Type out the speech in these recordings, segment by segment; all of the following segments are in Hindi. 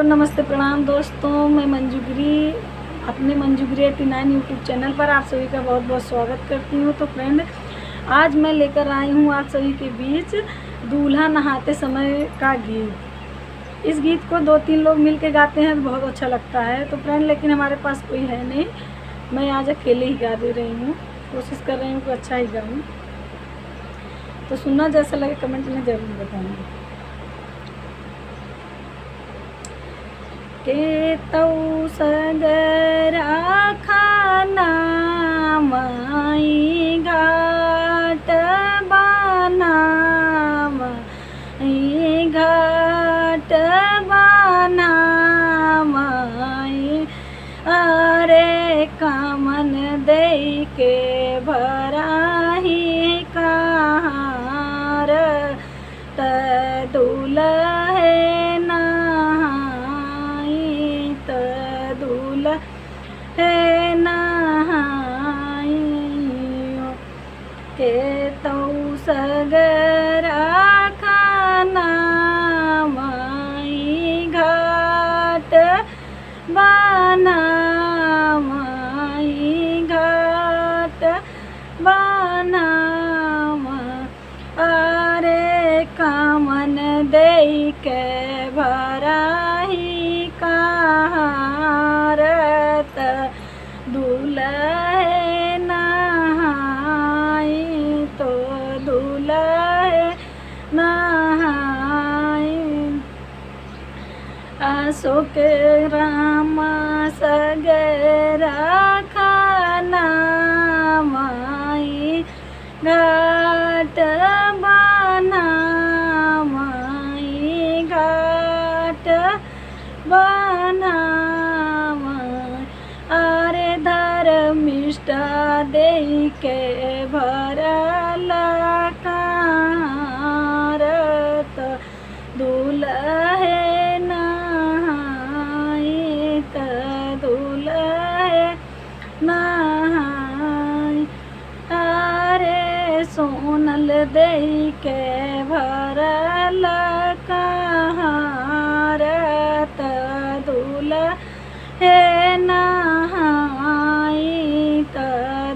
नमस्ते प्रणाम दोस्तों, मैं मंजूगिरी अपने मंजूगिरी 89 यूट्यूब चैनल पर आप सभी का बहुत बहुत स्वागत करती हूँ। तो फ्रेंड, आज मैं लेकर आई हूँ आप सभी के बीच दूल्हा नहाते समय का गीत। इस गीत को 2-3 लोग मिल के गाते हैं तो बहुत अच्छा लगता है। तो फ्रेंड, लेकिन हमारे पास कोई है नहीं, मैं आज अकेले ही गा दे रही हूँ। कोशिश कर रही हूँ कि अच्छा ही गाऊँ। तो सुनना जैसा लगे कमेंट में ज़रूर बताना। के तौ सगरा खाना माई घाट बना माई घाट बना माई अरे कामन दे के भराही कहार त दुल्हे है नहाई के तौ सगरा खाना माई घाट बना माई घाट बना अरे कामन दे के भराही कहार दुल्हे नहाई तो दुल्हे नहाई अशोक रामा सगरा खाना माई घाट बना माई घाट बना अरे धर्मिष्ठा दे के भरल कारत दुल्हे नहाई त दुल्हे नहाई अरे सोनल दे के भरल कारत दुल्हे नहाई त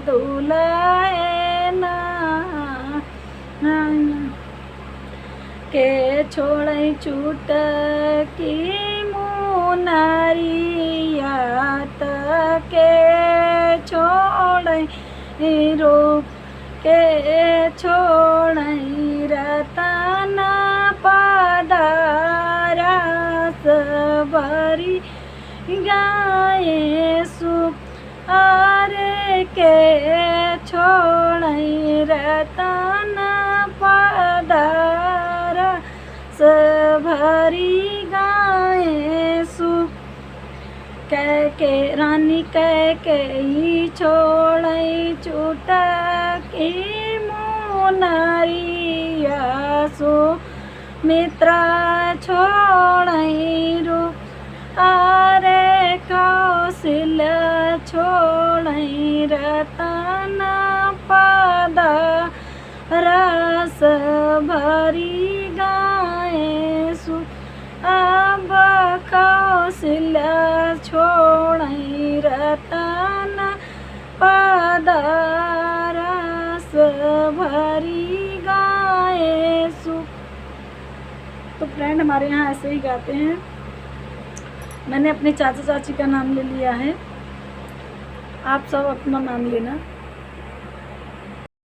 दुल्हे नहाई के छोड़ै चूट की मुनरिया त के छोड़ै रूप के छोड़ै रतन पदरस भरी गाए सुख अरे के छोड़ै रतन पदरस भरी गाए सुख कह के रानी कह के ही छोड़ै चूट की मुनरिया सो मित्र छोड़ै रूप अरे कौशल छोड़ै रतन पद रस भरी गाए सु अब कौशल छोड़ै रतन पद रस भरी गाए सु। तो फ्रेंड, हमारे यहाँ ऐसे ही गाते हैं। मैंने अपने चाचा चाची का नाम ले लिया है, आप सब अपना नाम लेना।